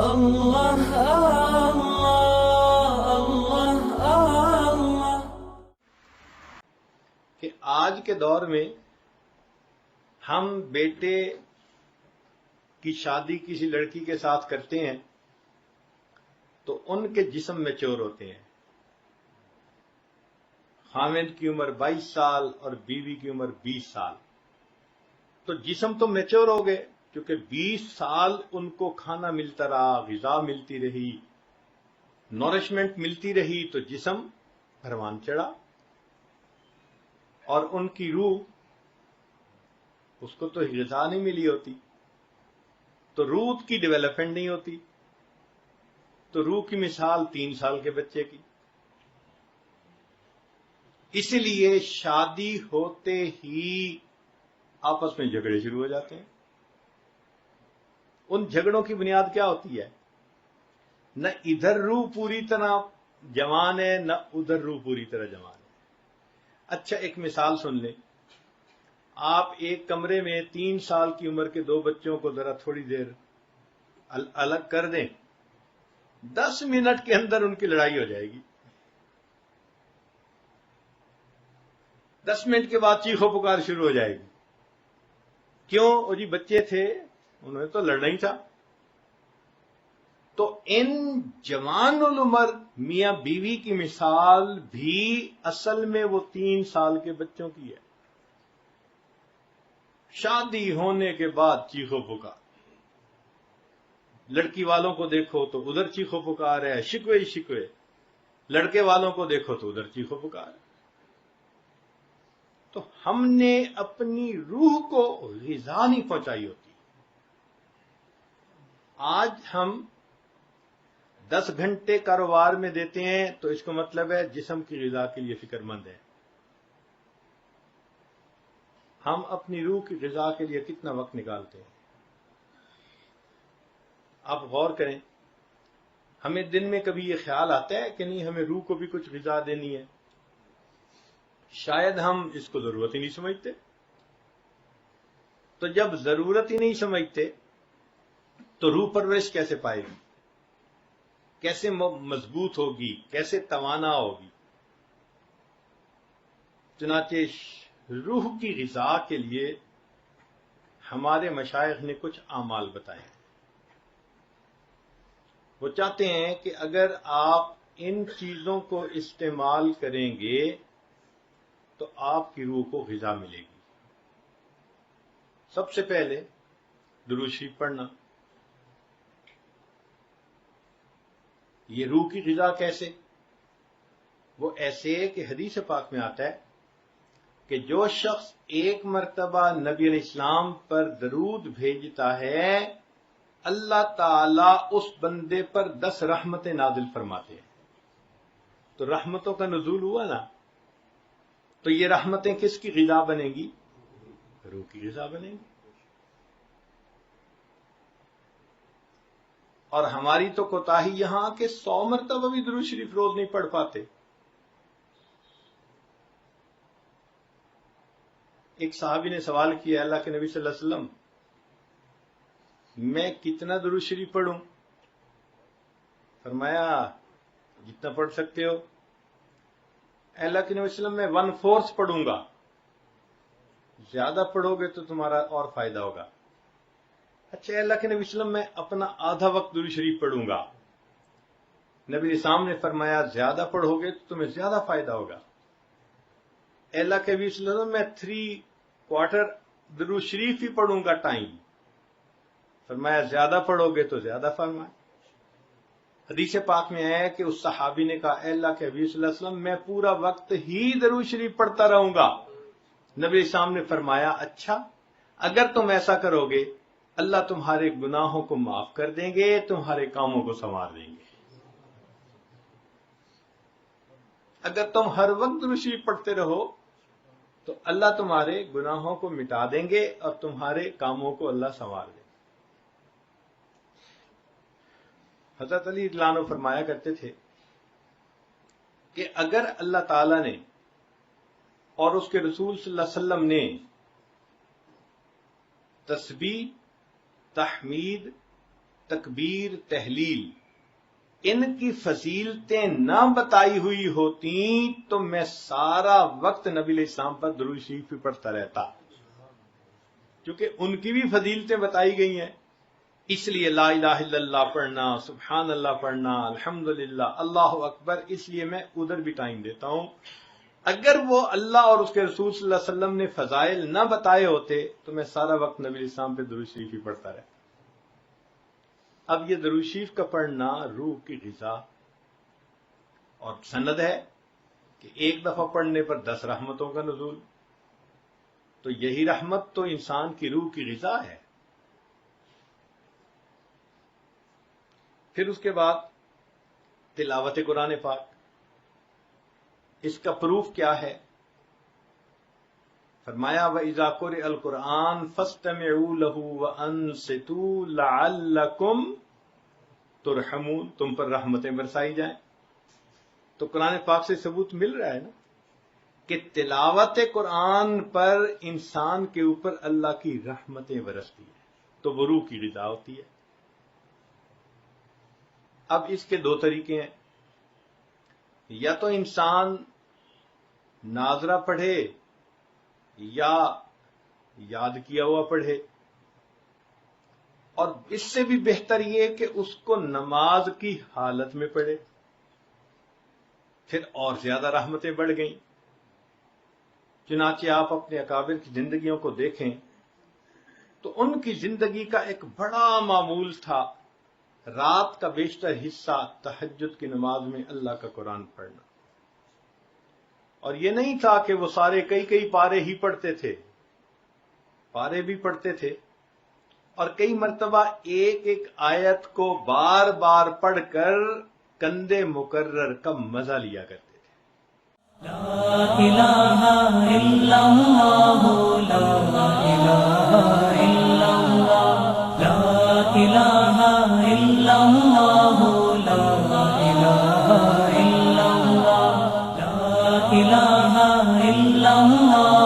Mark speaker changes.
Speaker 1: اللہ اللہ اللہ۔
Speaker 2: کہ آج کے دور میں ہم بیٹے کی شادی کسی لڑکی کے ساتھ کرتے ہیں تو ان کے جسم میچور ہوتے ہیں۔ خاوند کی عمر 22 سال اور بیوی کی عمر 20 سال، تو جسم تو میچور ہو گئے، کیونکہ 20 سال ان کو کھانا ملتا رہا، غذا ملتی رہی، نورشمنٹ ملتی رہی، تو جسم پروان چڑھا، اور ان کی روح، اس کو تو غذا نہیں ملی ہوتی، تو روح کی ڈیولپمنٹ نہیں ہوتی۔ تو روح کی مثال 3 سال کے بچے کی۔ اس لیے شادی ہوتے ہی آپس میں جھگڑے شروع ہو جاتے ہیں۔ ان جھگڑوں کی بنیاد کیا ہوتی ہے؟ نہ ادھر روح پوری طرح جوان ہے، نہ ادھر روح پوری طرح جوان ہے۔ اچھا، ایک مثال سن لیں۔ آپ ایک کمرے میں 3 سال کی عمر کے 2 بچوں کو ذرا تھوڑی دیر الگ کر دیں، 10 منٹ کے اندر ان کی لڑائی ہو جائے گی۔ 10 منٹ کے بعد چیخو پکار شروع ہو جائے گی۔ کیوں؟ وہ جی بچے تھے، انہوں نے تو لڑنا ہی تھا۔ تو ان جوان العمر میاں بیوی کی مثال بھی اصل میں وہ 3 سال کے بچوں کی ہے۔ شادی ہونے کے بعد چیخو پکار، لڑکی والوں کو دیکھو تو ادھر چیخو پکار ہے، شکوے ہی شکوے، لڑکے والوں کو دیکھو تو ادھر چیخو پکار ہے۔ تو ہم نے اپنی روح کو غذا نہیں پہنچائی ہوتی۔ آج ہم 10 گھنٹے کاروبار میں دیتے ہیں تو اس کا مطلب ہے جسم کی غذا کے لیے فکر مند ہے۔ ہم اپنی روح کی غذا کے لیے کتنا وقت نکالتے ہیں؟ آپ غور کریں، ہمیں دن میں کبھی یہ خیال آتا ہے کہ نہیں ہمیں روح کو بھی کچھ غذا دینی ہے؟ شاید ہم اس کو ضرورت ہی نہیں سمجھتے۔ تو جب ضرورت ہی نہیں سمجھتے تو روح پرورش کیسے پائے گی؟ کیسے مضبوط ہوگی؟ کیسے توانا ہوگی؟ چنانچہ روح کی غذا کے لیے ہمارے مشائخ نے کچھ اعمال بتائے۔ وہ چاہتے ہیں کہ اگر آپ ان چیزوں کو استعمال کریں گے تو آپ کی روح کو غذا ملے گی۔ سب سے پہلے درود شریف پڑھنا۔ یہ روح کی غذا کیسے؟ وہ ایسے کہ حدیث پاک میں آتا ہے کہ جو شخص ایک مرتبہ نبی علیہ السلام پر درود بھیجتا ہے، اللہ تعالیٰ اس بندے پر 10 رحمتیں نازل فرماتے ہیں۔ تو رحمتوں کا نزول ہوا نا، تو یہ رحمتیں کس کی غذا بنیں گی؟ روح کی غذا بنیں گی۔ اور ہماری تو کوتاہی یہاں کہ 100 مرتبہ بھی درود شریف روز نہیں پڑھ پاتے۔ ایک صحابی نے سوال کیا، اللہ کے نبی صلی اللہ علیہ وسلم میں کتنا درود شریف پڑھوں؟ فرمایا جتنا پڑھ سکتے ہو۔ اللہ کے نبی صلی اللہ علیہ وسلم میں 1/4 پڑھوں گا، زیادہ پڑھو گے تو تمہارا اور فائدہ ہوگا۔ اچھا، اللہ کے نبی صلی اللہ علیہ وسلم میں اپنا آدھا وقت درود شریف پڑھوں گا۔ نبی اسلام نے فرمایا زیادہ پڑھو گے تو تمہیں زیادہ فائدہ ہوگا۔ اللہ کے نبی صلی اللہ علیہ وسلم میں 3/4 درود شریف ہی پڑھوں گا ٹائم۔ فرمایا زیادہ پڑھو گے تو زیادہ فرمائے۔ حدیث پاک میں ہے کہ اس صحابی نے کہا اے اللہ کے نبی صلی اللہ علیہ وسلم میں پورا وقت ہی درود شریف پڑھتا رہوں گا۔ نبی اسلام نے فرمایا اچھا، اگر تم ایسا کرو گے اللہ تمہارے گناہوں کو معاف کر دیں گے، تمہارے کاموں کو سنوار دیں گے۔ اگر تم ہر وقت درود شریف پڑھتے رہو تو اللہ تمہارے گناہوں کو مٹا دیں گے اور تمہارے کاموں کو اللہ سنوار دیں گے۔ حضرت علی رضی اللہ عنہ فرمایا کرتے تھے کہ اگر اللہ تعالی نے اور اس کے رسول صلی اللہ علیہ وسلم نے تسبیح، تحمید، تکبیر، تحلیل، ان کی فضیلتیں نہ بتائی ہوئی ہوتی تو میں سارا وقت نبی علیہ السلام پر درود شریف بھی پڑھتا رہتا، کیونکہ ان کی بھی فضیلتیں بتائی گئی ہیں. اس لیے لا الہ الا اللہ پڑھنا، سبحان اللہ پڑھنا، الحمدللہ، اللہ اکبر، اس لیے میں ادھر بھی ٹائم دیتا ہوں. اگر وہ اللہ اور اس کے رسول صلی اللہ علیہ وسلم نے فضائل نہ بتائے ہوتے تو میں سارا وقت نبی علیہ السلام پہ درود شریف ہی پڑھتا رہتا. اب یہ درود شریف کا پڑھنا روح کی غذا، اور سند ہے کہ ایک دفعہ پڑھنے پر 10 رحمتوں کا نزول. تو یہی رحمت تو انسان کی روح کی غذا ہے. پھر اس کے بعد تلاوت قرآن پاک. اس کا پروف کیا ہے؟ فرمایا وَإِذَا قُرِئَ الْقُرْآنُ فَاسْتَمِعُوا لَهُ وَأَنصِتُوا لَعَلَّكُمْ تُرْحَمُونَ، تم پر رحمتیں برسائی جائیں. تو قرآن پاک سے ثبوت مل رہا ہے نا کہ تلاوت قرآن پر انسان کے اوپر اللہ کی رحمتیں برستی ہیں، تو وہ روح کی غذا ہوتی ہے. اب اس کے 2 طریقے ہیں. یا تو انسان ناظرہ پڑھے یا یاد کیا ہوا پڑھے، اور اس سے بھی بہتر یہ کہ اس کو نماز کی حالت میں پڑھے، پھر اور زیادہ رحمتیں بڑھ گئیں. چنانچہ آپ اپنے اکابر کی زندگیوں کو دیکھیں تو ان کی زندگی کا ایک بڑا معمول تھا رات کا بیشتر حصہ تہجد کی نماز میں اللہ کا قرآن پڑھنا. اور یہ نہیں تھا کہ وہ سارے کئی پارے ہی پڑھتے تھے، پارے بھی پڑھتے تھے، اور کئی مرتبہ ایک آیت کو بار بار پڑھ کر کندے مکرر کا مزہ لیا کرتے تھے.
Speaker 1: لا الہ الا اللہ، لا الہ الا اللہ، لا الہ الا اللہ، لا الہ الا اللہ، لا الہ الا اللہ.